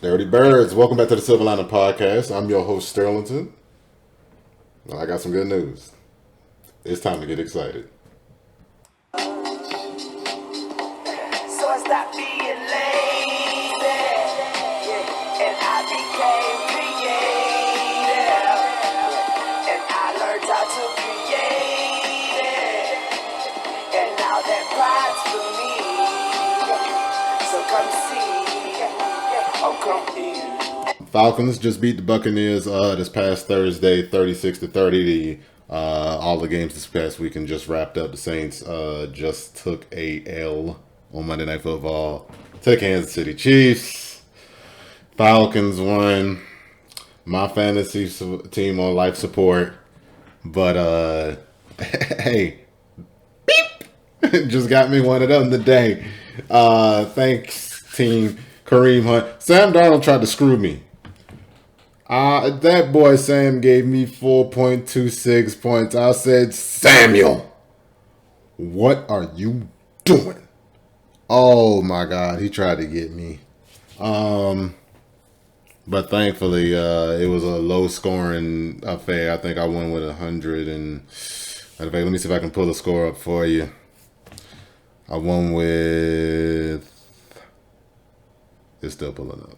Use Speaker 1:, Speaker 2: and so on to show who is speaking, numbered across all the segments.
Speaker 1: Dirty Birds, welcome back to the Silver Lining Podcast. I'm your host, Sterlington. Well, I got some good news. It's time to get excited.
Speaker 2: So I stopped being lazy, and I became creative, and I learned how to create it, and now that pride's for me. So come see, oh come eat.
Speaker 1: Falcons just beat the Buccaneers this past Thursday, 36-30. All the games this past weekend just wrapped up. The Saints just took a L on Monday Night Football to the Kansas City Chiefs. Falcons won. My fantasy team on life support. But, hey, beep! Just got me one of them today. Thanks, team. Kareem Hunt. Sam Darnold tried to screw me. That boy Sam gave me 4.26 points. I said, Samuel, what are you doing? Oh my God, he tried to get me. But thankfully, it was a low scoring affair. I think I won with 100 and let me see if I can pull the score up for you. I won with, it's still pulling up,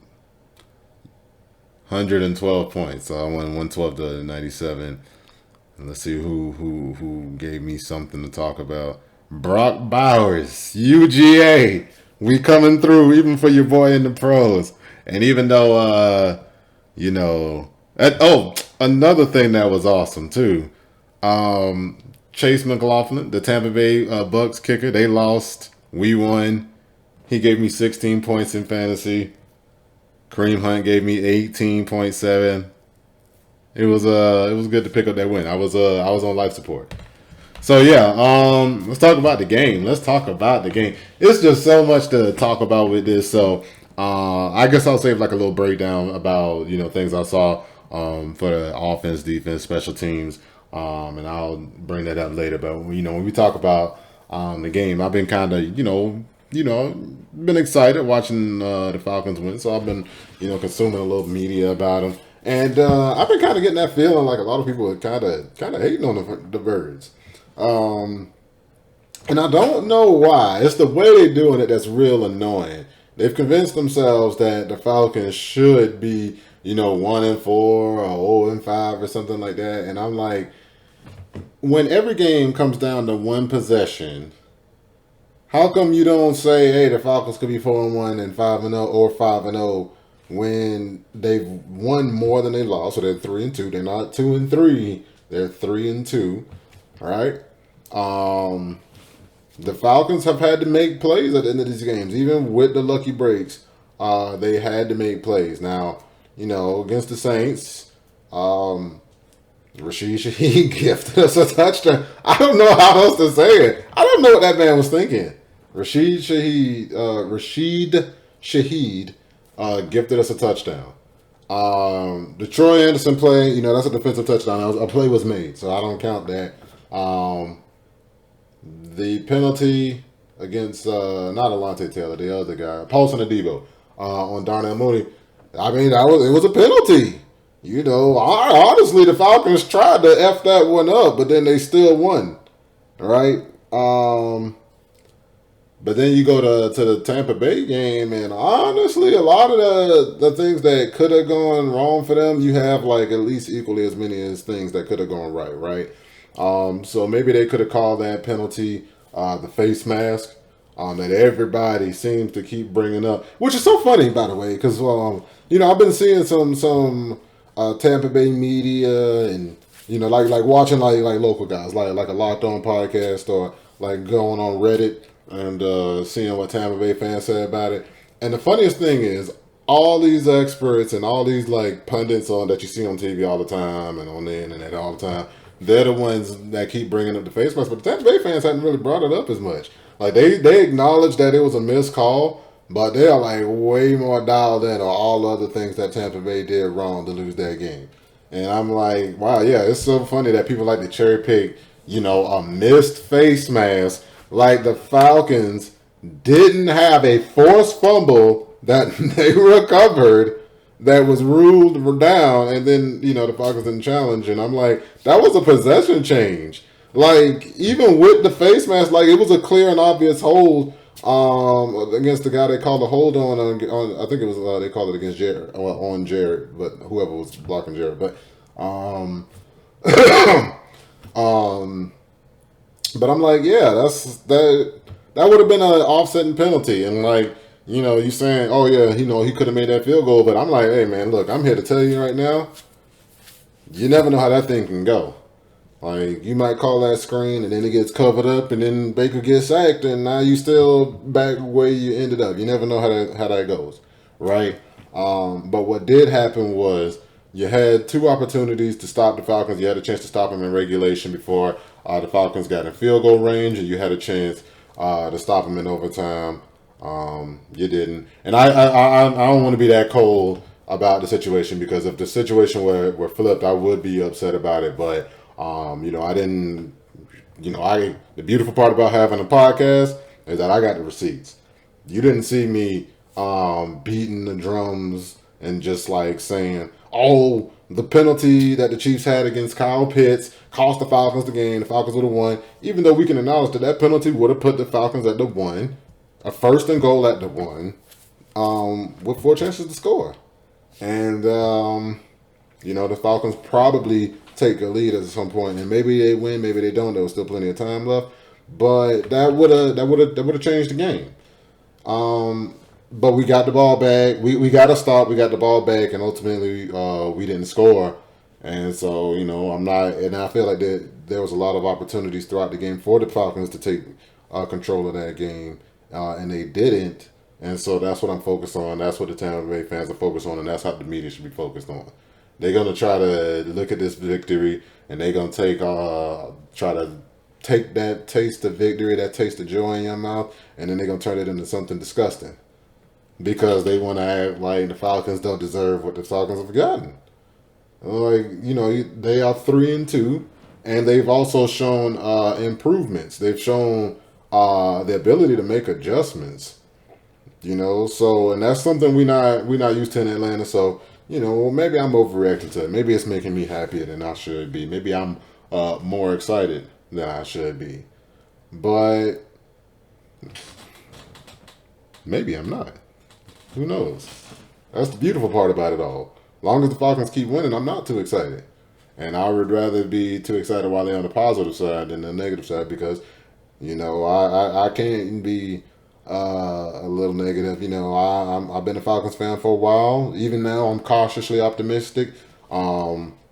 Speaker 1: 112 points. So I won 112 to 97. And let's see who gave me something to talk about. Brock Bowers, UGA. We coming through even for your boy in the pros. And even though another thing that was awesome too. Chase McLaughlin, the Tampa Bay Bucks kicker, they lost. We won. He gave me 16 points in fantasy. Kareem Hunt gave me 18.7. It was good to pick up that win. I was on life support. So yeah, let's talk about the game. It's just so much to talk about with this. So I guess I'll save like a little breakdown about things I saw for the offense, defense, special teams, and I'll bring that up later. But when we talk about the game, I've been kind of been excited watching the Falcons win. So I've been, consuming a little media about them. And I've been kind of getting that feeling like a lot of people are kind of hating on the Birds. And I don't know why. It's the way they're doing it that's real annoying. They've convinced themselves that the Falcons should be, 1-4 or 0-5 or something like that. And I'm like, when every game comes down to one possession, how come you don't say, hey, the Falcons could be 4-1 and 5-0 or 5-0 when they've won more than they lost? So they're 3-2. They're not 2-3. They're 3-2. All right. The Falcons have had to make plays at the end of these games, even with the lucky breaks. They had to make plays. Now, against the Saints, Rashid Shaheed gifted us a touchdown. I don't know how else to say it. I don't know what that man was thinking. Rashid Shaheed gifted us a touchdown. The Troy Anderson play, that's a defensive touchdown. A play was made, so I don't count that. The penalty against not Alontae Taylor, the other guy, Paulson Adebo, on Darnell Mooney. I mean, it was a penalty. Honestly, the Falcons tried to F that one up, but then they still won. All right. But then you go to the Tampa Bay game, and honestly, a lot of the things that could have gone wrong for them, you have like at least equally as many as things that could have gone right? So maybe they could have called that penalty the face mask that everybody seems to keep bringing up, which is so funny, by the way, because I've been seeing some Tampa Bay media and like watching like local guys like a Locked On podcast or like going on Reddit and seeing what Tampa Bay fans say about it. And the funniest thing is all these experts and all these like pundits that you see on TV all the time and on the internet all the time, they're the ones that keep bringing up the face mask. But the Tampa Bay fans hadn't really brought it up as much. Like they acknowledge that it was a missed call, but they are like way more dialed in on all the other things that Tampa Bay did wrong to lose that game. And I'm like, wow, yeah, it's so funny that people like to cherry pick, a missed face mask. Like the Falcons didn't have a forced fumble that they recovered that was ruled down, and then the Falcons didn't challenge, and I'm like, that was a possession change. Like even with the face mask, like it was a clear and obvious hold against the guy they called a hold on I think it was they called it against Jared on Jared, but whoever was blocking Jared, but um, but I'm like, yeah, that would have been an offsetting penalty, and like. You saying, oh yeah, he could have made that field goal, but I'm like, hey man, look, I'm here to tell you right now, you never know how that thing can go. Like you might call that screen, and then it gets covered up, and then Baker gets sacked, and now you still back where you ended up. You never know how that goes, right? But what did happen was you had two opportunities to stop the Falcons. You had a chance to stop them in regulation before the Falcons got in field goal range, and you had a chance to stop them in overtime. You didn't, and I don't want to be that cold about the situation, because if the situation were flipped, I would be upset about it. But I didn't. The beautiful part about having a podcast is that I got the receipts. You didn't see me beating the drums and just like saying, "Oh, the penalty that the Chiefs had against Kyle Pitts cost the Falcons the game. The Falcons would have won." Even though we can acknowledge that penalty would have put the Falcons at the 1. A first and goal at the 1, with 4 chances to score. And, the Falcons probably take a lead at some point, and maybe they win, maybe they don't. There was still plenty of time left, but that would have changed the game. But we got the ball back. We got a stop. We got the ball back, and ultimately we didn't score. And so, I'm not, and I feel like there was a lot of opportunities throughout the game for the Falcons to take control of that game. And they didn't, and so that's what I'm focused on. That's what the Tampa Bay fans are focused on, and that's how the media should be focused on. They're gonna try to look at this victory, and they're gonna try to take that taste of victory, that taste of joy in your mouth, and then they're gonna turn it into something disgusting, because they want to act like the Falcons don't deserve what the Falcons have gotten. Like they are 3-2, and they've also shown improvements. They've shown the ability to make adjustments, so, and that's something we're not used to in Atlanta. So, maybe I'm overreacting to it. Maybe it's making me happier than I should be. Maybe I'm more excited than I should be, but maybe I'm not. Who knows? That's the beautiful part about it all. As long as the Falcons keep winning, I'm not too excited, and I would rather be too excited while they're on the positive side than the negative side, because I can't be a little negative. I've been a Falcons fan for a while. Even now, I'm cautiously optimistic. But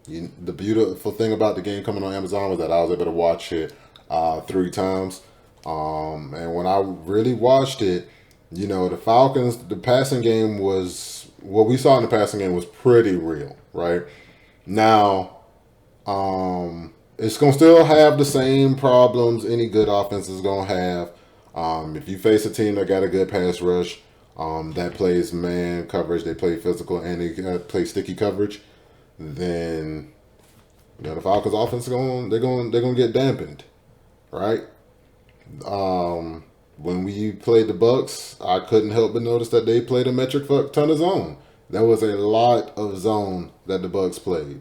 Speaker 1: the beautiful thing about the game coming on Amazon was that I was able to watch it 3 times. And when I really watched it, the Falcons, the passing game was, what we saw in the passing game was pretty real, right? Now, it's going to still have the same problems any good offense is going to have. If you face a team that got a good pass rush, that plays man coverage, they play physical, and they play sticky coverage, then the Falcons offense they're going to get dampened, right? When we played the Bucks, I couldn't help but notice that they played a metric fuck ton of zone. There was a lot of zone that the Bucks played.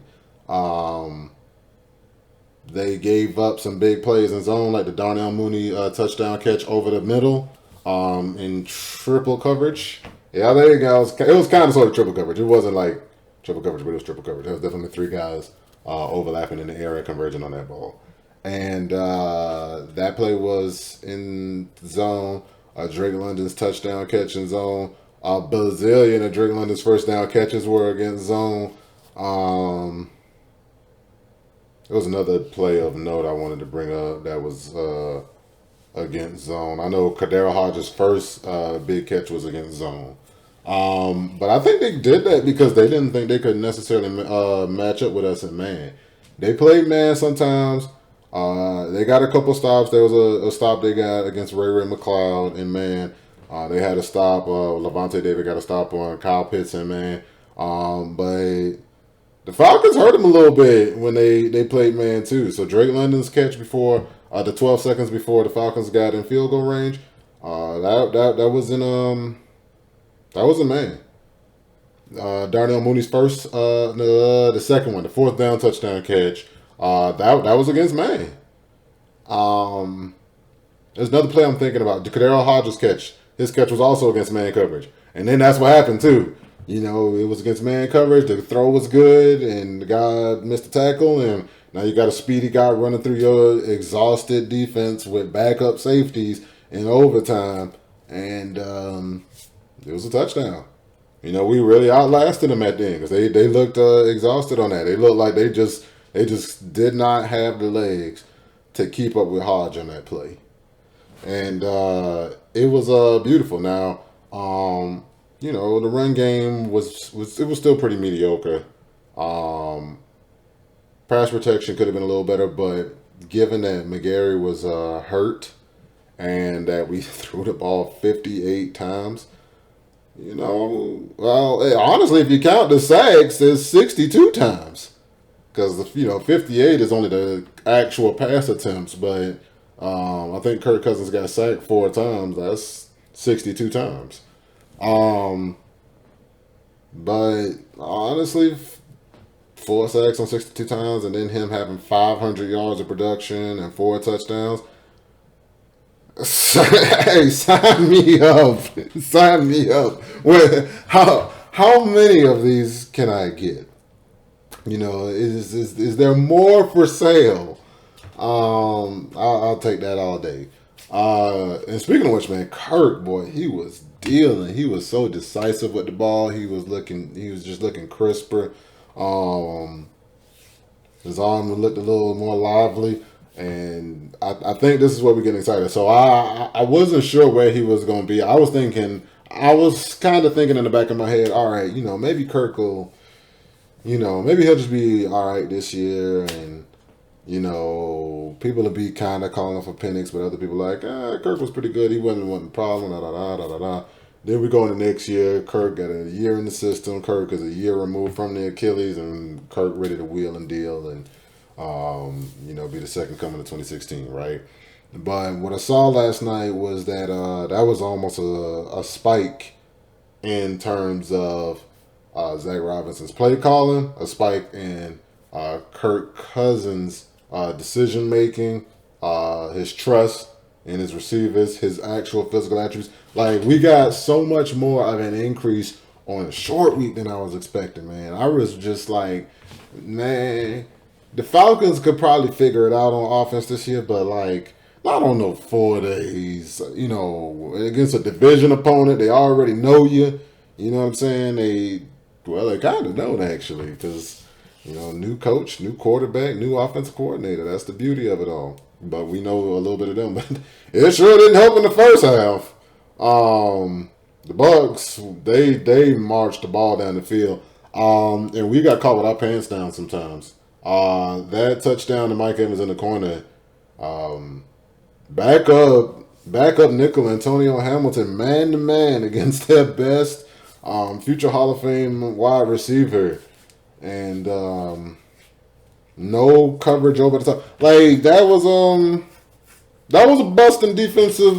Speaker 1: They gave up some big plays in zone, like the Darnell Mooney touchdown catch over the middle in triple coverage. Yeah, there you go. It was kind of sort of triple coverage. It wasn't like triple coverage, but it was triple coverage. There was definitely 3 guys overlapping in the area, converging on that ball. And that play was in zone. Drake London's touchdown catch in zone. A bazillion of Drake London's first down catches were against zone. There was another play of note I wanted to bring up that was against zone. I know Kadero Hodges' first big catch was against zone. But I think they did that because they didn't think they could necessarily match up with us in man. They played man sometimes. They got a couple stops. There was a stop they got against Ray McLeod in man. They had a stop. Levante David got a stop on Kyle Pitts in man. But the Falcons hurt him a little bit when they played man too. So Drake London's catch before the 12 seconds before the Falcons got in field goal range, That was in that was in Maine. Darnell Mooney's first, the second one, the fourth down touchdown catch. That was against Maine. There's another play I'm thinking about. Kadero Hodges' catch. His catch was also against man coverage. And then that's what happened, too. You know, it was against man coverage. The throw was good, and the guy missed the tackle. And now you got a speedy guy running through your exhausted defense with backup safeties in overtime. And it was a touchdown. You know, we really outlasted them at the end because they looked exhausted on that. They looked like they just did not have the legs to keep up with Hodge on that play. And it was beautiful. Now, you know, the run game was still pretty mediocre. Pass protection could have been a little better, but given that McGarry was hurt and that we threw the ball 58 times, you know, well, honestly, if you count the sacks, it's 62 times. Because, you know, 58 is only the actual pass attempts, but I think Kirk Cousins got sacked 4 times. That's 62 times. But honestly, 4 sacks on 62 times, and then him having 500 yards of production and 4 touchdowns. Hey, sign me up. Sign me up. How many of these can I get? You know, is there more for sale? I'll take that all day. And speaking of which, man, Kirk, boy, he was dealing. He was so decisive with the ball. He was just looking crisper. His arm looked a little more lively. And I think this is where we're getting excited. So I wasn't sure where he was going to be. I was kind of thinking in the back of my head, all right, you know, maybe Kirk will, you know, maybe he'll just be all right this year. And, you know, people will be kind of calling for Penix, but other people are like, Kirk was pretty good. He wasn't a problem, da-da-da. Then we go into next year. Kirk got a year in the system. Kirk is a year removed from the Achilles, and Kirk ready to wheel and deal and, you know, be the second coming of 2016, right? But what I saw last night was that that was almost a spike in terms of Zach Robinson's play calling, a spike in Kirk Cousins' decision making, his trust in his receivers, his actual physical attributes. Like, we got so much more of an increase on a short week than I was expecting, man. I was just like, man, the Falcons could probably figure it out on offense this year, but like, not on no 4 days. You know, against a division opponent, they already know you. You know what I'm saying? They kind of don't actually, because, you know, new coach, new quarterback, new offensive coordinator. That's the beauty of it all. But we know a little bit of them. But it sure didn't help in the first half. The Bucks, they marched the ball down the field, and we got caught with our pants down sometimes. That touchdown to Mike Evans in the corner, back up nickel Antonio Hamilton man to man against their best future Hall of Fame wide receiver, and no coverage over the top. Like, that was a busting defensive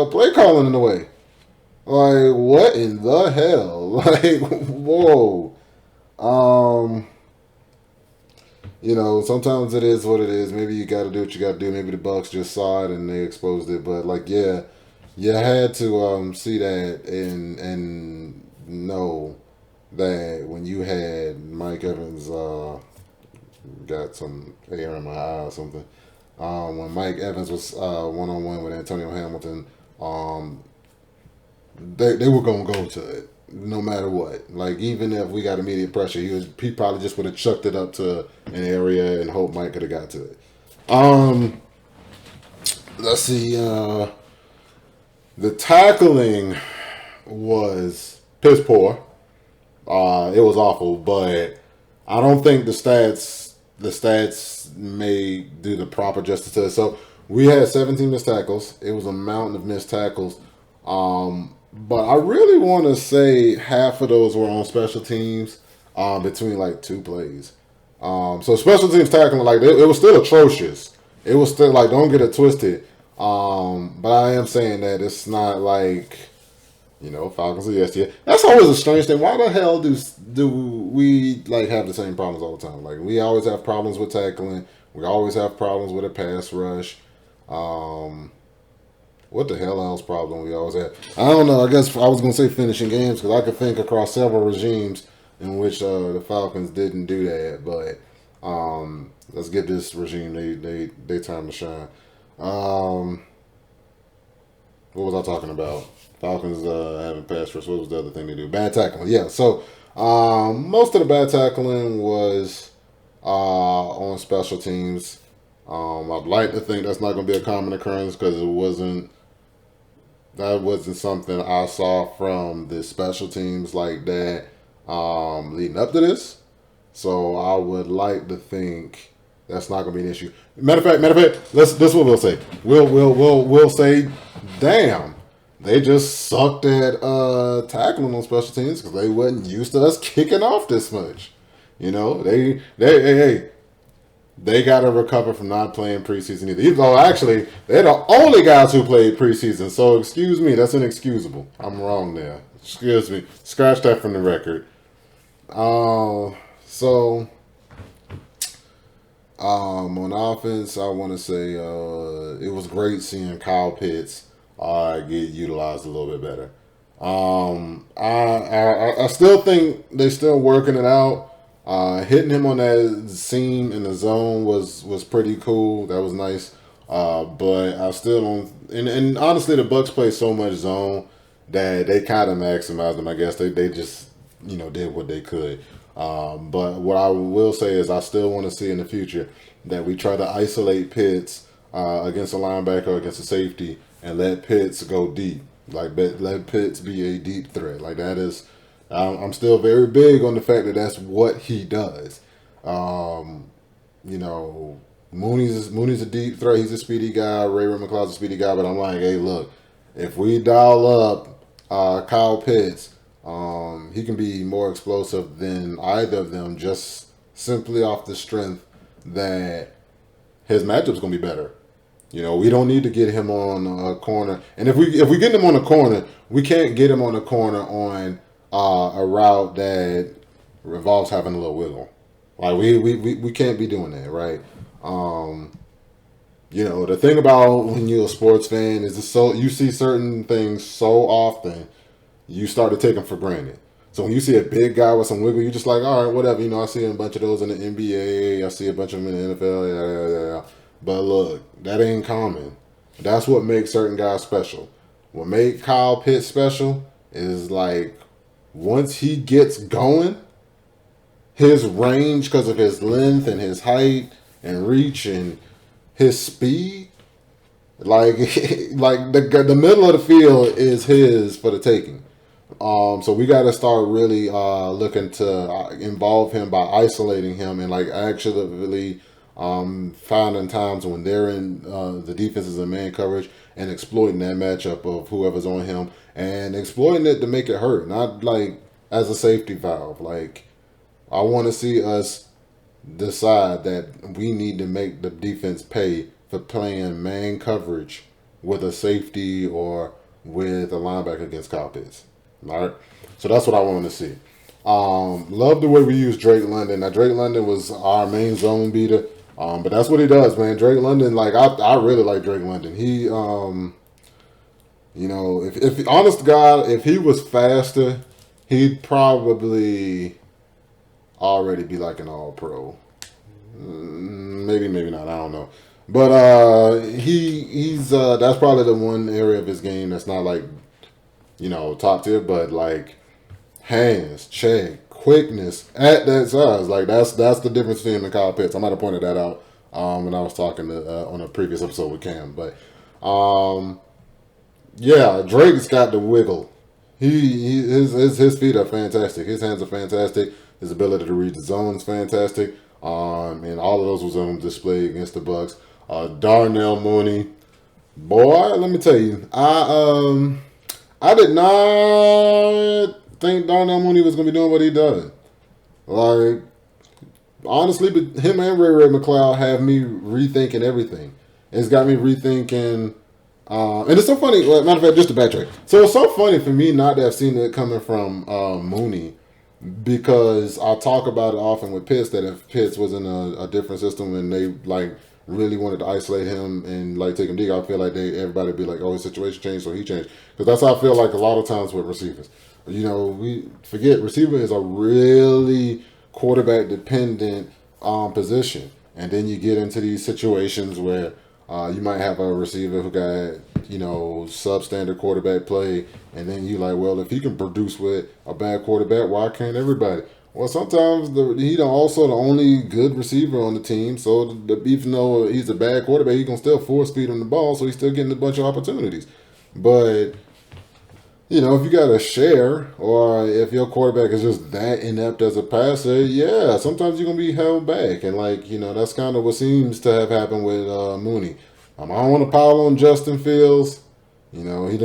Speaker 1: play calling in a way. Like, what in the hell? Like, whoa. You know, sometimes it is what it is. Maybe you got to do what you got to do. Maybe the Bucks just saw it and they exposed it. But like, yeah, you had to see that and know that when you had Mike Evans got some hair in my eye or something. When Mike Evans was one-on-one with Antonio Hamilton, they were gonna go to it no matter what. Like, even if we got immediate pressure, he probably just would have chucked it up to an area and hoped Mike could have got to it. Let's see. The tackling was piss poor. It was awful, but I don't think the stats may do the proper justice to it. So we had 17 missed tackles. It was a mountain of missed tackles. But I really want to say half of those were on special teams between like 2 plays. So special teams tackling, like, it was still atrocious. It was still, like, don't get it twisted. But I am saying that it's not like, Falcons are yes, yeah. That's always a strange thing. Why the hell do we like have the same problems all the time? Like we always have problems with tackling. We always have problems with a pass rush. Um, what the hell else problem we always have? I don't know. I guess I was gonna say finishing games because I could think across several regimes in which the Falcons didn't do that. But let's get this regime they time to shine. Um, what was I talking about? Falcons having pass rush. What was the other thing they do? Bad tackling. Yeah. So most of the bad tackling was on special teams. I'd like to think that's not going to be a common occurrence because that wasn't something I saw from the special teams like that leading up to this. So I would like to think that's not going to be an issue. Matter of fact, this is what we'll say. We'll say, damn, they just sucked at tackling on special teams because they wasn't used to us kicking off this much. They got to recover from not playing preseason either. Even though actually they're the only guys who played preseason. So excuse me, that's inexcusable. I'm wrong there. Excuse me. Scratch that from the record. So on offense, I want to say it was great seeing Kyle Pitts get utilized a little bit better. I still think they're still working it out. Hitting him on that seam in the zone was pretty cool. That was nice. But I still don't. And honestly, the Bucks play so much zone that they kind of maximized them. I guess they just did what they could. But what I will say is I still want to see in the future that we try to isolate Pitts against a linebacker, against a safety, and let Pitts go deep. Like let Pitts be a deep threat. Like that is. I'm still very big on the fact that that's what he does. Mooney's a deep threat. He's a speedy guy. Ray McCloud's a speedy guy. But I'm like, hey, look, if we dial up Kyle Pitts, he can be more explosive than either of them just simply off the strength that his matchup's going to be better. We don't need to get him on a corner. And if we get him on a corner, we can't get him on a corner on a route that revolves having a little wiggle. Like we can't be doing that, right? The thing about when you're a sports fan is you see certain things so often, you start to take them for granted. So when you see a big guy with some wiggle, you're just like, all right, whatever. I see a bunch of those in the NBA. I see a bunch of them in the NFL. Yeah. But look, that ain't common. That's what makes certain guys special. What made Kyle Pitts special is like once he gets going, his range because of his length and his height and reach and his speed, like the middle of the field is his for the taking. So we got to start really looking to involve him by isolating him and like actually finding times when they're in the defenses and man coverage and exploiting that matchup of whoever's on him and exploiting it to make it hurt, not like as a safety valve. Like I want to see us decide that we need to make the defense pay for playing man coverage with a safety or with a linebacker against Kyle Pitts. All right, so that's what I want to see. Love the way we use Drake London. Now Drake London was our main zone beater. But that's what he does, man. Drake London, like I really like Drake London. He, if honest to God, if he was faster, he'd probably already be like an all pro. Maybe not. I don't know. But he's that's probably the one area of his game that's not like top tier, but like hands, check, quickness at that size. Like that's the difference between him and Kyle Pitts. I might have pointed that out when I was talking on a previous episode with Cam. But Drake's got the wiggle. His feet are fantastic. His hands are fantastic. His ability to read the zone is fantastic. And all of those was on display against the Bucks. Darnell Mooney, boy, let me tell you, I did not think Darnell Mooney was going to be doing what he does. Like, honestly, but him and Ray McCloud have me rethinking everything. It's got me rethinking And it's so funny. Well, matter of fact, just to backtrack. So it's so funny for me not to have seen it coming from Mooney, because I talk about it often with Pitts that if Pitts was in a different system and they like really wanted to isolate him and like take him deep, I feel like everybody would be like, oh, his situation changed, so he changed. Because that's how I feel like a lot of times with receivers. You know, we forget receiver is a really quarterback dependent position, and then you get into these situations where you might have a receiver who got, you know, substandard quarterback play, and then you like, well, if he can produce with a bad quarterback, why can't everybody? Well, sometimes he's also the only good receiver on the team, so even though he's a bad quarterback, he can still force feed him the ball, so he's still getting a bunch of opportunities. But you know, if you got a share, or if your quarterback is just that inept as a passer, yeah, sometimes you're gonna be held back, and like, you know, that's kind of what seems to have happened with Mooney. I don't want to pile on Justin Fields. You know, he's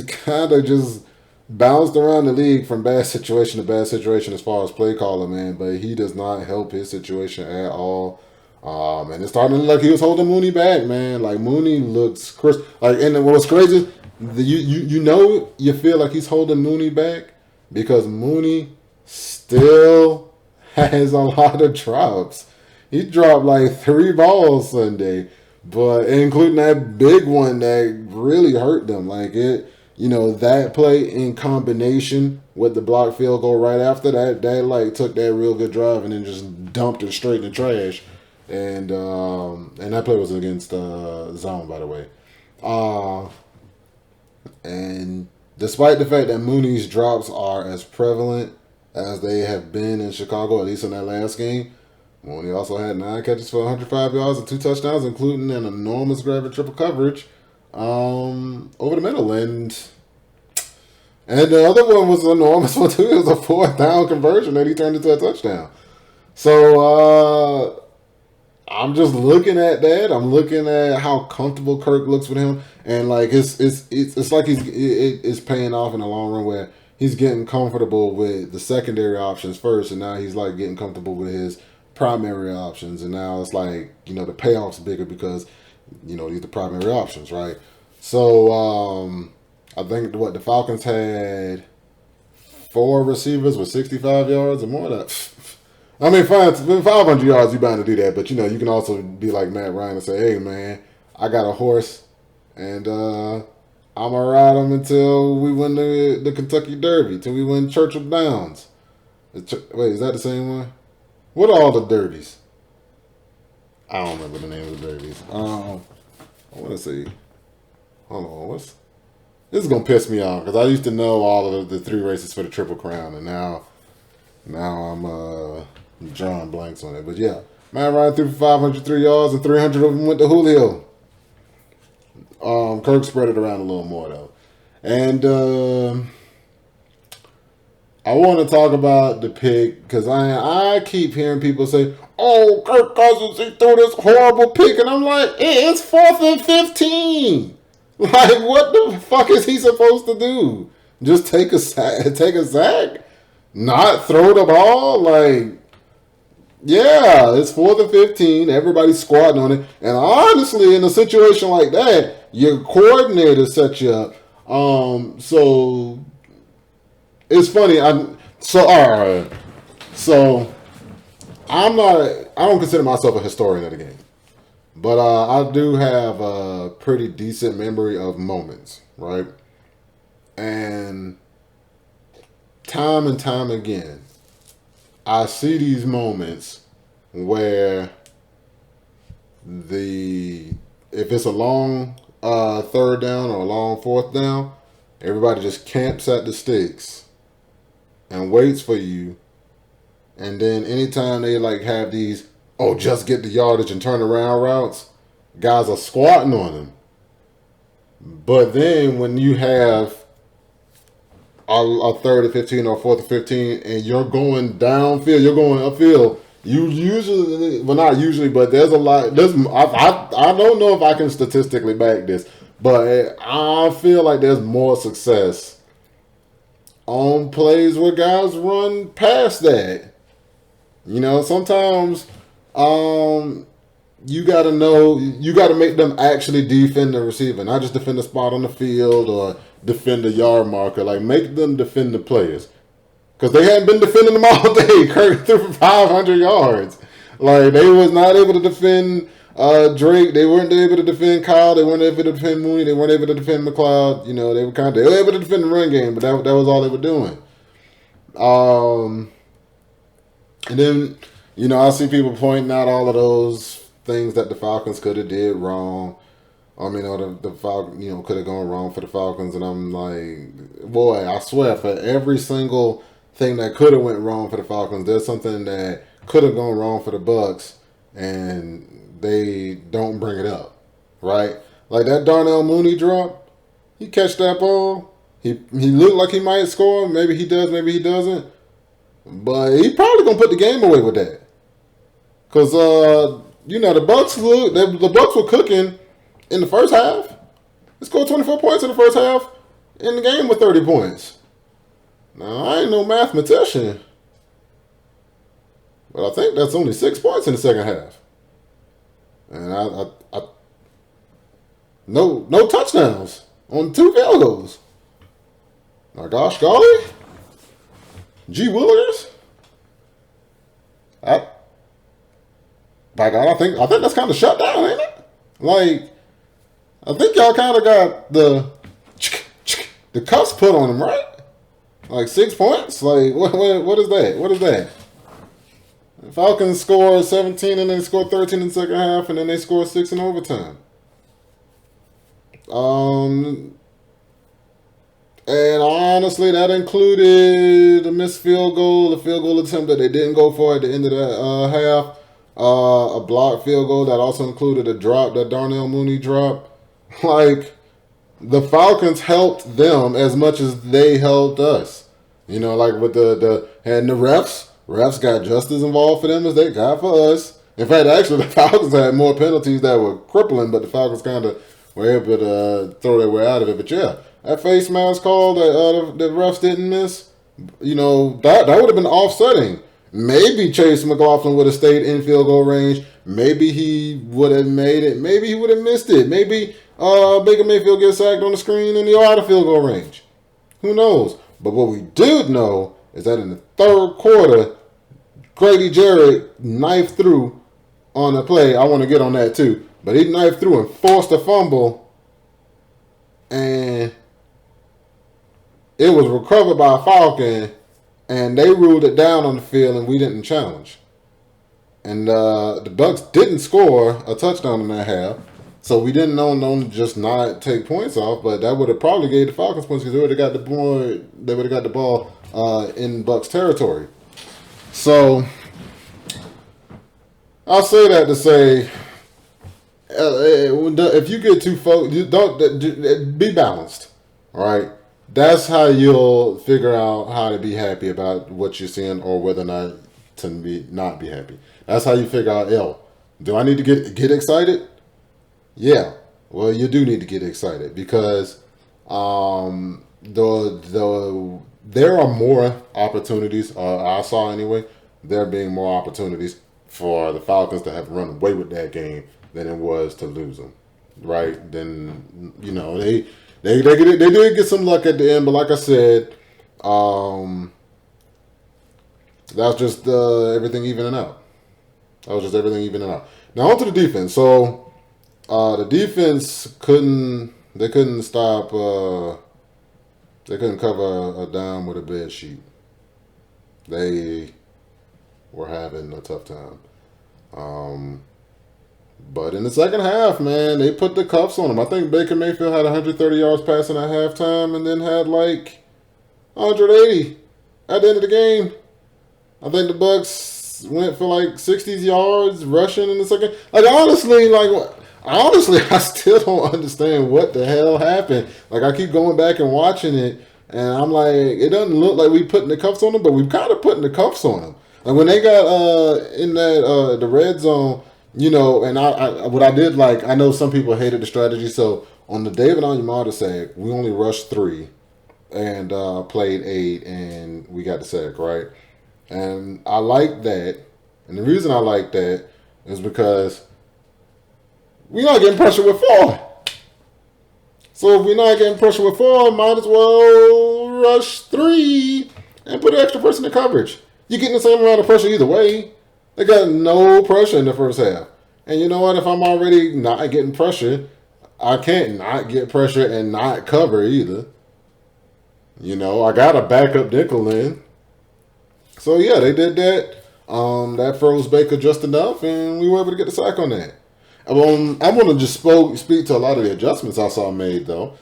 Speaker 1: kind of just bounced around the league from bad situation to bad situation as far as play caller, man. But he does not help his situation at all. And it's starting to look like he was holding Mooney back, man. Like Mooney looks crisp. Like, and what was crazy, you feel like he's holding Mooney back because Mooney still has a lot of drops. He dropped like 3 balls Sunday, but including that big one that really hurt them. Like it, you know, that play in combination with the block field goal right after that like took that real good drive and then just dumped it straight in the trash. And that play was against zone, by the way. And despite the fact that Mooney's drops are as prevalent as they have been in Chicago, at least in that last game, Mooney also had 9 catches for 105 yards and 2 touchdowns, including an enormous grab and triple coverage over the middle. And the other one was an enormous one, too. It was a 4th down conversion that he turned into a touchdown. So, I'm just looking at that. I'm looking at how comfortable Kirk looks with him, and like it's like it's paying off in the long run where he's getting comfortable with the secondary options first, and now he's like getting comfortable with his primary options, and now it's like, you know, the payoff's bigger because, you know, these are the primary options, right? So I think the Falcons had 4 receivers with 65 yards or more. I mean, 500 yards, you're bound to do that. But, you know, you can also be like Matt Ryan and say, hey, man, I got a horse, and I'm going to ride him until we win the Kentucky Derby, till we win Churchill Downs. Wait, is that the same one? What are all the derbies? I don't remember the name of the derbies. I want to see. Hold on. This is going to piss me off because I used to know all of the 3 races for the Triple Crown, and now I'm drawing blanks on it. But yeah, Matt Ryan threw for 503 yards and 300 of them went to Julio. Kirk spread it around a little more though. And I want to talk about the pick because I keep hearing people say, oh, Kirk Cousins, he threw this horrible pick. And I'm like, it's 4th and 15. Like, what the fuck is he supposed to do? Just take a sack? Not throw the ball? Like, yeah, it's 4th and 15. Everybody's squatting on it. And honestly, in a situation like that, your coordinator set you up. So it's funny. So I don't consider myself a historian of the game, but I do have a pretty decent memory of moments, right? And time again, I see these moments where if it's a long 3rd down or a long 4th down, everybody just camps at the sticks and waits for you. And then anytime they like have these, just get the yardage and turn around routes, guys are squatting on them. But then when you have a 3rd and 15 or 4th and 15 and you're going downfield, you're going upfield, you usually, well, not usually, but there's a lot, I don't know if I can statistically back this, but I feel like there's more success on plays where guys run past that. You know, sometimes you got to know, you got to make them actually defend the receiver, not just defend the spot on the field or defend the yard marker. Like, make them defend the players. Because they hadn't been defending them all day. Kirk threw for 500 yards. Like, they was not able to defend Drake. They weren't able to defend Kyle. They weren't able to defend Mooney. They weren't able to defend McLeod. You know, they were able to defend the run game, but that was all they were doing. And then, you know, I see people pointing out all of those things that the Falcons could have did wrong. I mean, or the Falcons, you know, could have gone wrong for the Falcons, and I'm like, boy, I swear, for every single thing that could have went wrong for the Falcons, there's something that could have gone wrong for the Bucks, and they don't bring it up, right? Like that Darnell Mooney drop, he catch that ball, he looked like he might score, maybe he does, maybe he doesn't, but he probably gonna put the game away with that, cause you know the Bucks were cooking in the first half. They scored 24 points in the first half, in the game with 30 points. Now, I ain't no mathematician, but I think that's only 6 points in the second half. And I no touchdowns on 2 field goals. Now, gosh golly, G Willikers. By God, I think that's kind of shut down, ain't it? Like, I think y'all kind of got the cuffs put on them, right? Like 6 points? Like, what is that? What is that? The Falcons scored 17 and then they scored 13 in the second half, and then they scored 6 in overtime. And honestly, that included a missed field goal, a field goal attempt that they didn't go for at the end of the half, a blocked field goal that also included a drop, that Darnell Mooney drop. Like, the Falcons helped them as much as they helped us. You know, like with the refs got just as involved for them as they got for us. In fact, actually, the Falcons had more penalties that were crippling, but the Falcons kind of were able to throw their way out of it. But yeah, that face mask call that the refs didn't miss, you know, that would have been offsetting. Maybe Chase McLaughlin would have stayed in field goal range. Maybe he would have made it. Maybe he would have missed it. Maybe Baker Mayfield gets sacked on the screen and they're out of field goal range. Who knows? But what we did know is that in the third quarter, Grady Jarrett knifed through on a play. I want to get on that too. But he knifed through and forced a fumble. And it was recovered by a Falcon. And they ruled it down on the field and we didn't challenge. And the Bucks didn't score a touchdown in that half. So we didn't know to just not take points off, but that would have probably gave the Falcons points because they would have got the ball in Bucks territory. So I'll say that to say, if you get too focused, you don't be balanced. All right, that's how you'll figure out how to be happy about what you're seeing or whether or not to not be happy. That's how you figure out. Do I need to get excited? Yeah, well, you do need to get excited because there are more opportunities. I saw anyway. There being more opportunities for the Falcons to have run away with that game than it was to lose them. Right? Then you know they did get some luck at the end, but like I said, that's just everything evening out. That was just everything evening out. Now on to the defense. So. The defense couldn't stop. They couldn't cover a dime with a bed sheet. They were having a tough time. But in the second half, man, they put the cuffs on them. I think Baker Mayfield had 130 yards passing at halftime, and then had like 180 at the end of the game. I think the Bucks went for like 60 yards rushing in the second. Honestly, I still don't understand what the hell happened. Like, I keep going back and watching it, and I'm like, it doesn't look like we putting the cuffs on them, but we've kind of putting the cuffs on them. Like, when they got in that the red zone, you know, and what I did, like, I know some people hated the strategy, so on the David Onyemata sack, we only rushed 3 and played 8, and we got the sack, right? And I like that, and the reason I like that is because we're not getting pressure with 4. So if we're not getting pressure with 4, might as well rush 3 and put an extra person in coverage. You're getting the same amount of pressure either way. They got no pressure in the first half. And you know what? If I'm already not getting pressure, I can't not get pressure and not cover either. You know, I got a backup nickel in. So yeah, they did that. That froze Baker just enough, and we were able to get the sack on that. I want to just speak to a lot of the adjustments I saw made though.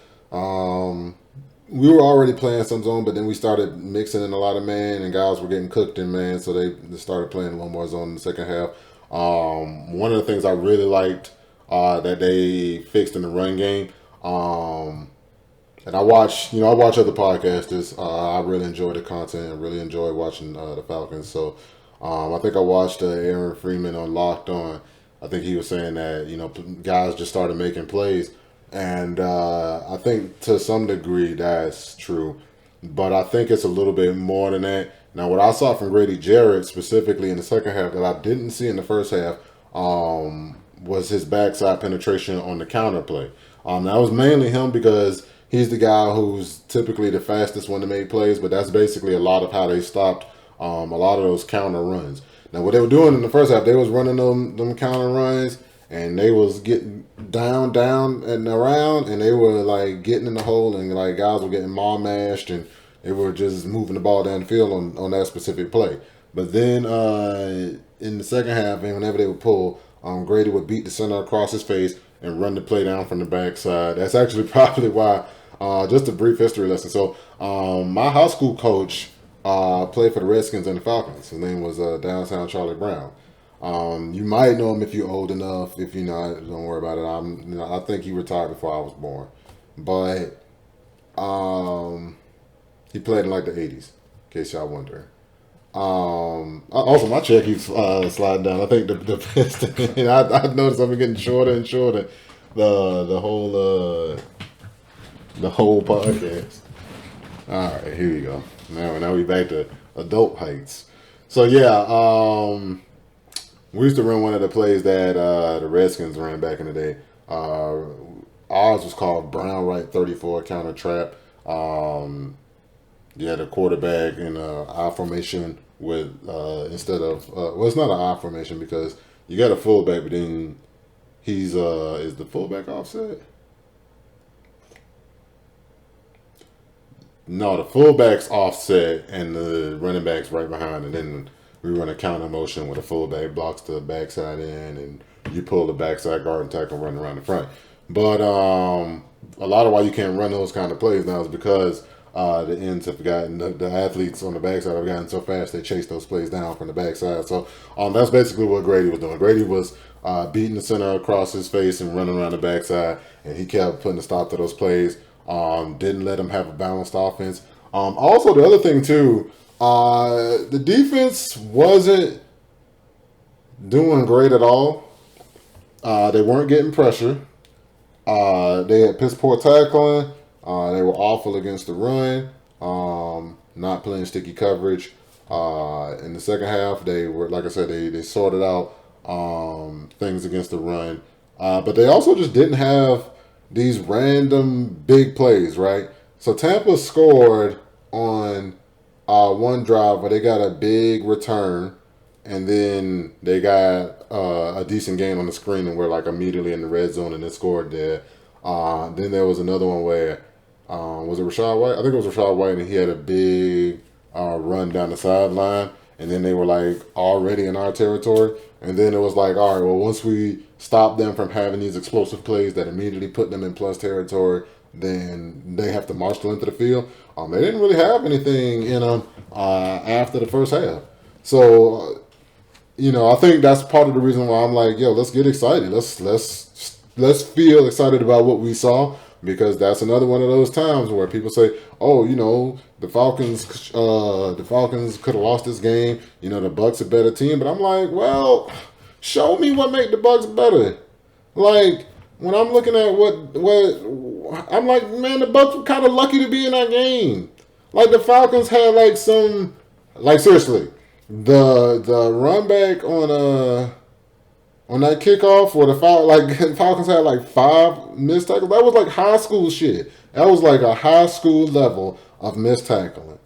Speaker 1: We were already playing some zone, but then we started mixing in a lot of man, and guys were getting cooked in man, so they started playing a little more zone in the second half. One of the things I really liked that they fixed in the run game, and I watch other podcasters. I really enjoy the content and really enjoy watching the Falcons. So I think I watched Aaron Freeman on Locked On. I think he was saying that guys just started making plays. And I think to some degree that's true. But I think it's a little bit more than that. Now, what I saw from Grady Jarrett specifically in the second half that I didn't see in the first half was his backside penetration on the counter play. That was mainly him because he's the guy who's typically the fastest one to make plays, but that's basically a lot of how they stopped a lot of those counter runs. Now, what they were doing in the first half, they was running them counter runs, and they was getting down and around, and they were like getting in the hole, and like guys were getting maul mashed, and they were just moving the ball down the field on that specific play. But then in the second half, and whenever they would pull, Grady would beat the center across his face and run the play down from the backside. That's actually probably why. Just a brief history lesson. So my high school coach played for the Redskins and the Falcons. His name was Downtown Charlie Brown. You might know him if you're old enough. If you're not, don't worry about it. I think he retired before I was born. But he played in like the 80s, in case y'all wondering. Also, my chair keeps sliding down. I think the piston. I noticed I'm getting shorter and shorter. The whole podcast. All right, here we go. Now we back to adult heights. So yeah, we used to run one of the plays that the Redskins ran back in the day. Ours was called Brown Right 34 counter trap. You had a quarterback in I formation with instead of it's not an I formation because you got a fullback, but then he's is the fullback offset? No, the fullback's offset and the running back's right behind, and then we run a counter motion where the fullback blocks the backside in, and you pull the backside guard and tackle and run around the front. But a lot of why you can't run those kind of plays now is because the ends have gotten the athletes on the backside have gotten so fast they chase those plays down from the backside. So that's basically what Grady was doing. Grady was beating the center across his face and running around the backside, and he kept putting a stop to those plays. Didn't let him have a balanced offense. Also, the other thing too, the defense wasn't doing great at all. They weren't getting pressure. They had piss poor tackling. They were awful against the run. Not playing sticky coverage. In the second half, they were, like I said, they sorted out things against the run. But they also just didn't have these random big plays, right? So Tampa scored on one drive where they got a big return, and then they got a decent gain on the screen, and were like immediately in the red zone, and they scored there. Then there was another one where was it Rashad White? I think it was Rashad White, and he had a big run down the sideline, and then they were like already in our territory, and then it was like, all right, well, once we stop them from having these explosive plays that immediately put them in plus territory, then they have to marshal into the field. They didn't really have anything in them after the first half. So, I think that's part of the reason why I'm like, yo, let's get excited. Let's feel excited about what we saw, because that's another one of those times where people say, oh, the Falcons could have lost this game. The Bucs a better team. But I'm like, well, show me what made the Bucs better. Like, when I'm looking at what I'm like, man, the Bucs were kind of lucky to be in that game. Like, the Falcons had seriously, the run back on that kickoff where the Falcons had like 5 missed tackles. That was like high school shit. That was like a high school level of missed tackling.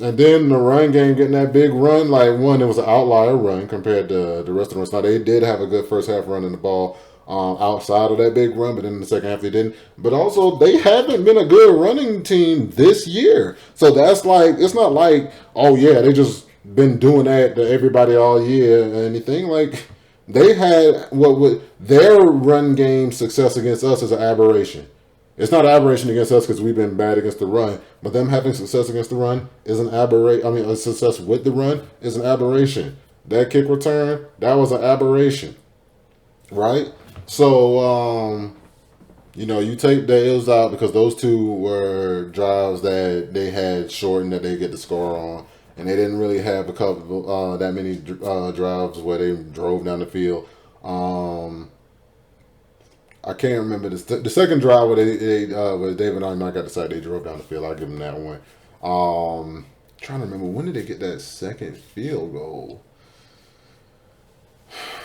Speaker 1: And then the run game getting that big run, like one, it was an outlier run compared to the rest of the runs. Now they did have a good first half running the ball outside of that big run, but then in the second half they didn't. But also they haven't been a good running team this year. So that's like, it's not like, oh yeah, they just been doing that to everybody all year or anything. Like they had what would their run game success against us is an aberration. It's not an aberration against us because we've been bad against the run, but them having success against the run is an aberration. I mean, a success with the run is an aberration. That kick return, that was an aberration, right? So, you take the Ills out because those two were drives that they had shortened that they get the score on, and they didn't really have a couple that many drives where they drove down the field. I can't remember the second drive where where David Arnott got the side. They drove down the field. I'll give them that one. Trying to remember when did they get that second field goal.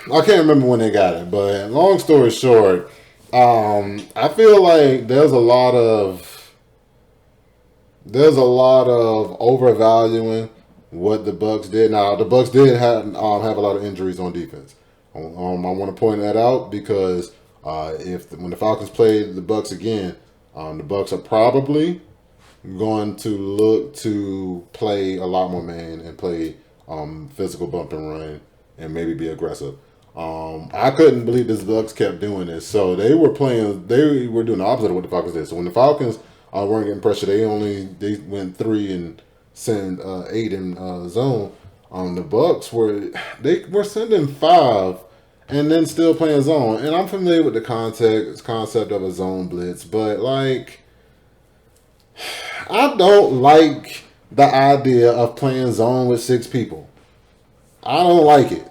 Speaker 1: I can't remember when they got it, but long story short, I feel like there's a lot of overvaluing what the Bucs did. Now the Bucs did have a lot of injuries on defense. I want to point that out because. When the Falcons play the Bucs again, the Bucs are probably going to look to play a lot more man and play physical bump and run and maybe be aggressive. I couldn't believe this Bucs kept doing this. So they were doing the opposite of what the Falcons did. So when the Falcons weren't getting pressure, they went 3 and send 8 in zone. The Bucs were sending 5. And then still playing zone. And I'm familiar with the concept of a zone blitz. But, like, I don't like the idea of playing zone with 6 people. I don't like it.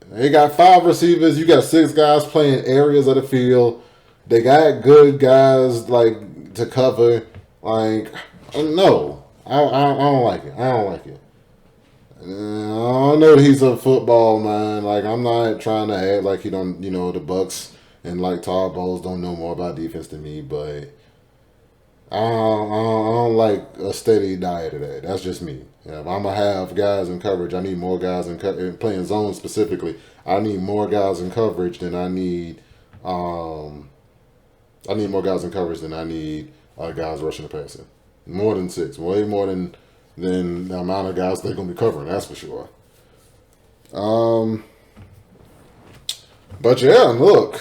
Speaker 1: They got 5 receivers. You got 6 guys playing areas of the field. They got good guys, like, to cover. Like, no. I don't like it. I don't like it. I know he's a football man. Like, I'm not trying to act like he don't, the Bucs and like Todd Bowles don't know more about defense than me, but I don't like a steady diet of that. That's just me. If I'm gonna have guys in coverage, I need more guys in playing zone specifically. I need more guys in coverage than I need. I need more guys in coverage than I need guys rushing the passer. More than 6, way more than the amount of guys they're going to be covering, that's for sure. But yeah, look.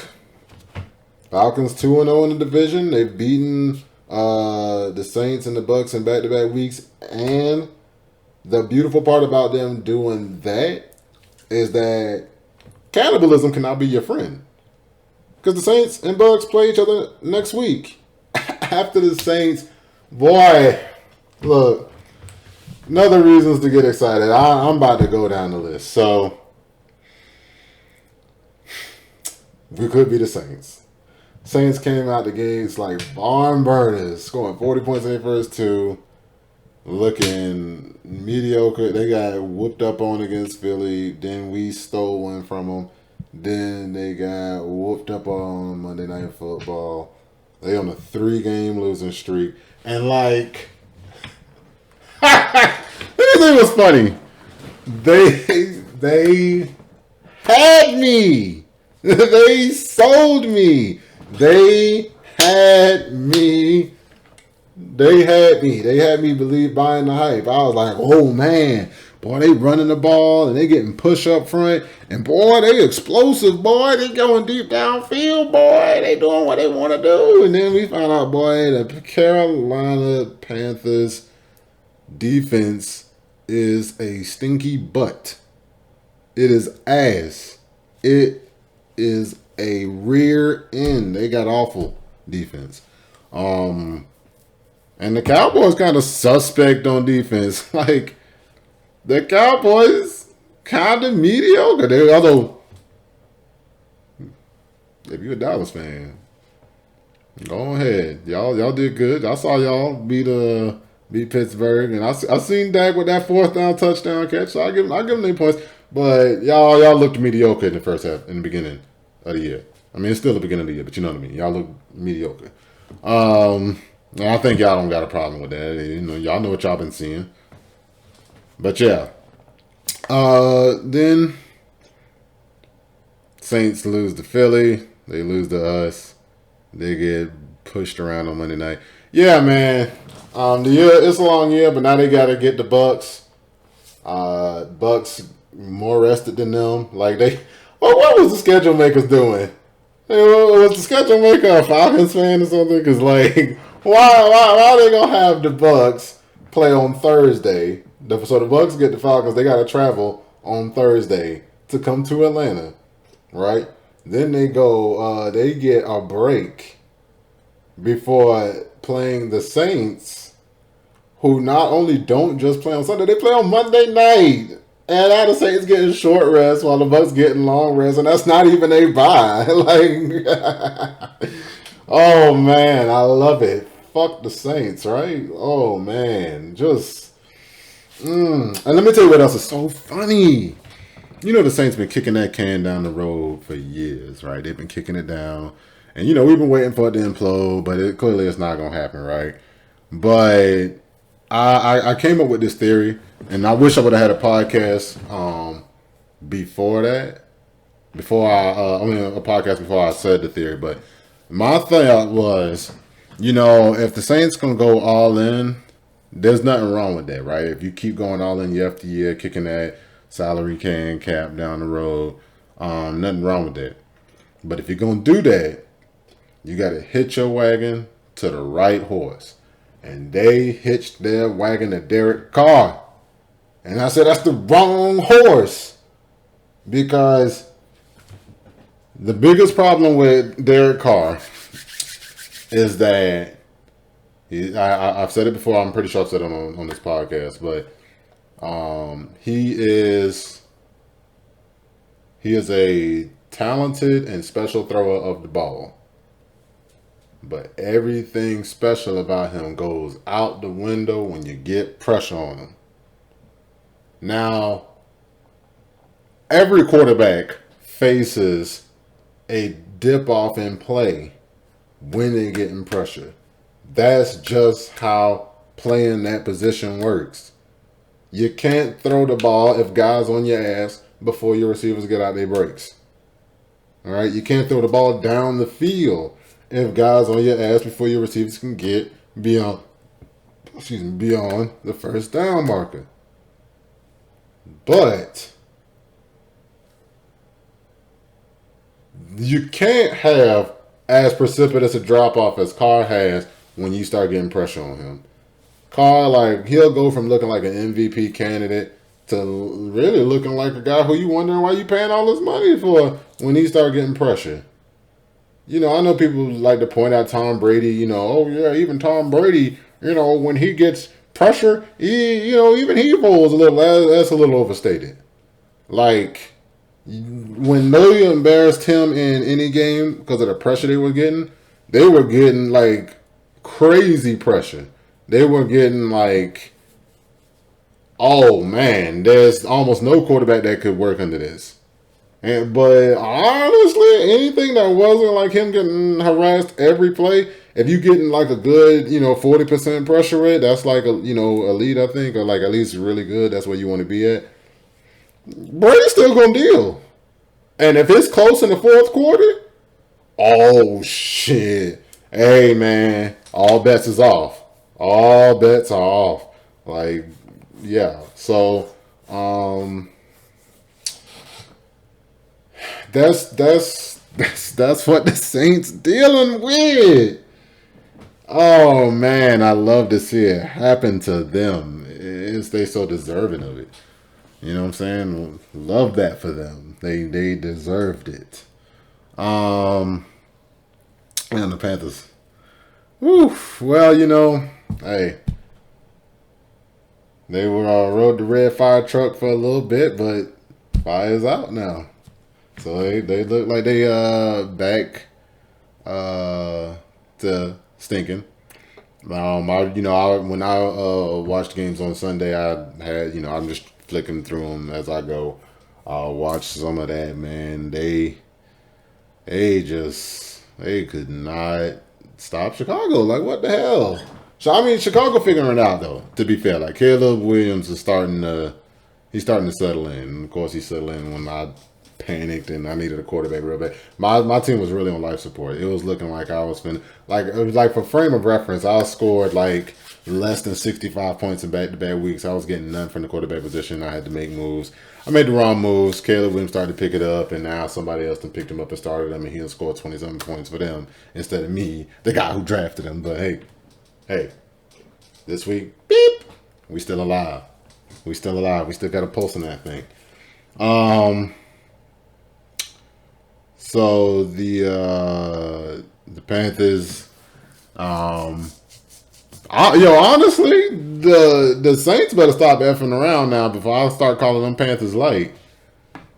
Speaker 1: Falcons 2-0 in the division. They've beaten the Saints and the Bucs in back-to-back weeks. And the beautiful part about them doing that is that cannibalism cannot be your friend. Because the Saints and Bucs play each other next week. After the Saints, boy, look. Another reasons to get excited. I'm about to go down the list. So, we could be the Saints. Saints came out the gates like barn burners, scoring 40 points in their first 2, looking mediocre. They got whooped up on against Philly. Then we stole one from them. Then they got whooped up on Monday Night Football. They on a 3-game losing streak. And like... It was funny. They had me. They sold me. They had me. They had me buying the hype. I was like, oh man, boy, they running the ball and they getting push up front, and boy, they explosive, boy, they going deep downfield, boy, they doing what they want to do. And then we found out, boy, the Carolina Panthers defense is a stinky butt. It is ass. It is a rear end. They got awful defense. And the Cowboys kind of suspect on defense. Like, the Cowboys kind of mediocre. Although, if you're a Dallas fan, go ahead. Y'all did good. I saw y'all beat Pittsburgh, and I seen Dak with that 4th down touchdown catch. So I give them their points. But y'all looked mediocre in the first half, in the beginning of the year. I mean, it's still the beginning of the year, but you know what I mean. Y'all look mediocre. And I think y'all don't got a problem with that. You know, y'all know what y'all been seeing. But yeah. Then Saints lose to Philly. They lose to us. They get pushed around on Monday night. Yeah, man. The year it's a long year, but now they gotta get the Bucks. Bucks more rested than them. Like they, what was the schedule makers doing? Was the schedule maker a Falcons fan or something? Because like, why are they gonna have the Bucks play on Thursday? So the Bucks get the Falcons. They gotta travel on Thursday to come to Atlanta, right? Then they go. They get a break before playing the Saints, who not only don't just play on Sunday, they play on Monday night. And now the Saints getting short rest while the Bucks getting long rest, and that's not even a bye. Like, oh man, I love it. Fuck the Saints, right? Oh man, just. And let me tell you what else is so funny. You know the Saints been kicking that can down the road for years, right? They've been kicking it down, and you know we've been waiting for it to implode, but clearly it's not gonna happen, right? But I came up with this theory, and I wish I would have had a podcast before that. A podcast before I said the theory. But my thought was, you know, if the Saints can go all in, there's nothing wrong with that, right? If you keep going all in year after year, kicking that salary cap down the road, nothing wrong with that. But if you're gonna do that, you got to hitch your wagon to the right horse. And they hitched their wagon to Derek Carr. And I said, that's the wrong horse. Because the biggest problem with Derek Carr is that, I've said it before, I'm pretty sure I've said it on this podcast, but he is a talented and special thrower of the ball. But everything special about him goes out the window when you get pressure on him. Now, every quarterback faces a dip off in play when they're getting pressure. That's just how playing that position works. You can't throw the ball if guys on your ass before your receivers get out their breaks. All right, you can't throw the ball down the field if guys on your ass before your receivers can get beyond the first down marker. But you can't have as precipitous a drop off as Carr has when you start getting pressure on him. Carr, like, he'll go from looking like an MVP candidate to really looking like a guy who you wondering why you paying all this money for when he start getting pressure. You know, I know people like to point out Tom Brady, you know, oh yeah, even Tom Brady, you know, when he gets pressure, even he falls a little, that's a little overstated. Like, when Noah embarrassed him in any game because of the pressure they were getting like crazy pressure. They were getting like, oh man, there's almost no quarterback that could work under this. But honestly, anything that wasn't like him getting harassed every play, if you getting like a good, 40% pressure rate, that's like elite, I think, or like at least really good. That's where you want to be at. Brady's still gonna deal, and if it's close in the fourth quarter, oh shit, hey man, all bets is off. All bets are off. Like, yeah. So, That's what the Saints dealing with. Oh man, I love to see it happen to them. They so deserving of it. You know what I'm saying? Love that for them. They deserved it. And the Panthers. Oof. Well, hey, they were rode the red fire truck for a little bit, but fire's out now. So they look like they back to stinking. When I watched games on Sunday, I had I'm just flicking through them as I go. I'll watch some of that, man. They could not stop Chicago. Like, what the hell? So I mean, Chicago figuring it out though. To be fair, like Caleb Williams is he's starting to settle in. And of course, he settled in when I panicked and I needed a quarterback real bad. My team was really on life support. It was looking like I was finna, like, it was like, for frame of reference, I scored like less than 65 points in back-to-back weeks. I was getting none from the quarterback position. I had to make moves. I made the wrong moves. Caleb Williams started to pick it up, and now somebody else done picked him up and started him, and he'll score 27 points for them instead of me, the guy who drafted him. But hey, this week, beep, we still alive. We still alive. We still got a pulse in that thing. So the Panthers, honestly, the Saints better stop effing around now before I start calling them Panthers light.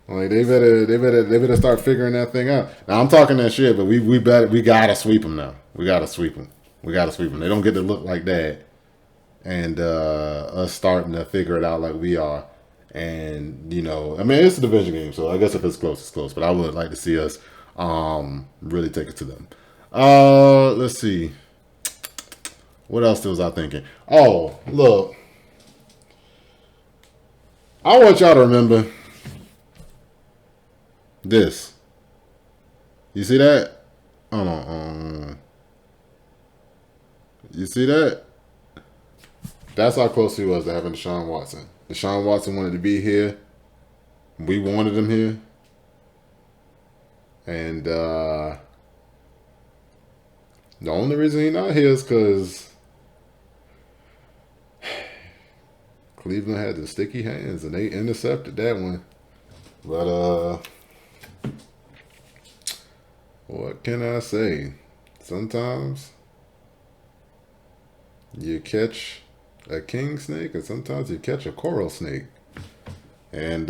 Speaker 1: Like they better start figuring that thing out. Now I'm talking that shit, but we gotta sweep them now. We gotta sweep them. They don't get to look like that, and us starting to figure it out like we are. And I mean, it's a division game, so I guess if it's close, it's close. But I would like to see us really take it to them. Let's see. What else was I thinking? Oh, look. I want y'all to remember this. You see that? Hold on. You see that? That's how close he was to having Deshaun Watson. Deshaun Watson wanted to be here. We wanted him here. And the only reason he's not here is because Cleveland had the sticky hands and they intercepted that one. But what can I say? Sometimes you catch a king snake, and sometimes you catch a coral snake. And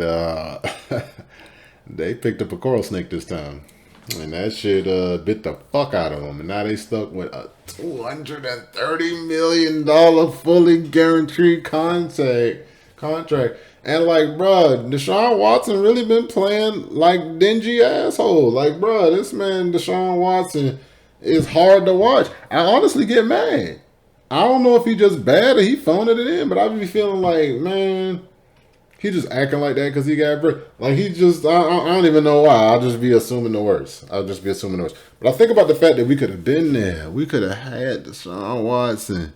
Speaker 1: they picked up a coral snake this time. And that shit bit the fuck out of them. And now they stuck with a $230 million fully guaranteed contract. And like, bruh, Deshaun Watson really been playing like dingy asshole. Like, bruh, this man, Deshaun Watson, is hard to watch. I honestly get mad. I don't know if he just bad or he phoned it in, but I be feeling like, man, he just acting like that because he got like he just I don't even know why. I'll just be assuming the worst. But I think about the fact that we could have been there. We could have had Deshaun Watson.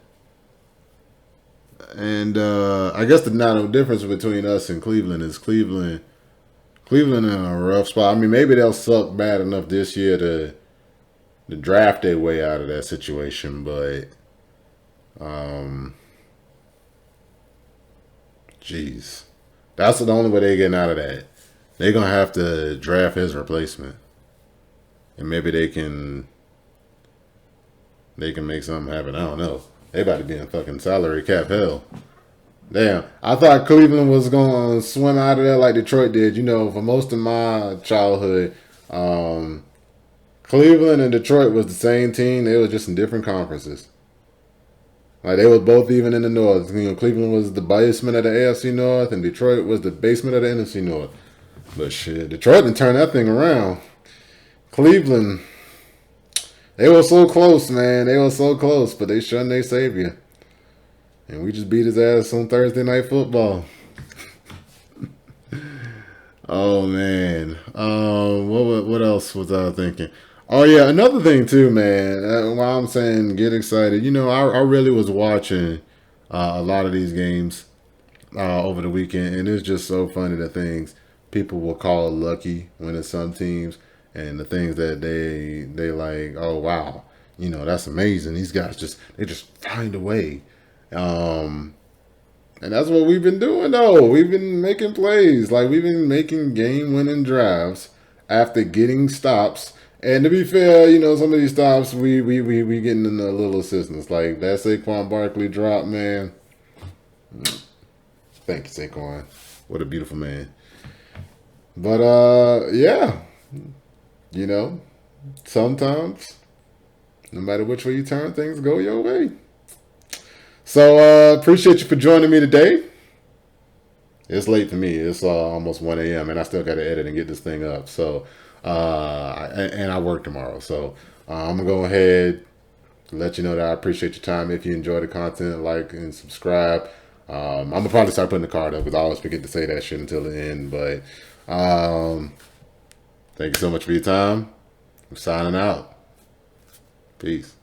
Speaker 1: And I guess the no difference between us and Cleveland is Cleveland in a rough spot. I mean, maybe they'll suck bad enough this year to draft their way out of that situation, but jeez. That's the only way they're getting out of that. They're going to have to draft his replacement. And maybe they can make something happen. I don't know. They about to be in fucking salary cap hell. Damn. I thought Cleveland was going to swim out of there like Detroit did. For most of my childhood, Cleveland and Detroit was the same team. They were just in different conferences. Like, they were both even in the North. Cleveland was the basement of the AFC North, and Detroit was the basement of the NFC North. But shit, Detroit done turned that thing around. Cleveland, they were so close, man. They were so close, but they shunned their savior. And we just beat his ass on Thursday Night Football. Oh, man. What else was I thinking? Oh, yeah, another thing, too, man, while I'm saying get excited, I really was watching a lot of these games over the weekend, and it's just so funny the things people will call lucky when it's some teams, and the things that they like, oh, wow, that's amazing. These guys they just find a way. And that's what we've been doing, though. We've been making plays. Like, we've been making game-winning drives after getting stops. And to be fair, some of these stops, we getting in a little assistance. Like, that Saquon Barkley drop, man. Thank you, Saquon. What a beautiful man. But, yeah. Sometimes, no matter which way you turn, things go your way. So, appreciate you for joining me today. It's late for me. It's almost 1 a.m. and I still got to edit and get this thing up. So, and I work tomorrow. So I'm gonna go ahead let you know that I appreciate your time. If you enjoy the content, like and subscribe. I'm gonna probably start putting the card up because I always forget to say that shit until the end. But thank you so much for your time. I'm signing out. Peace.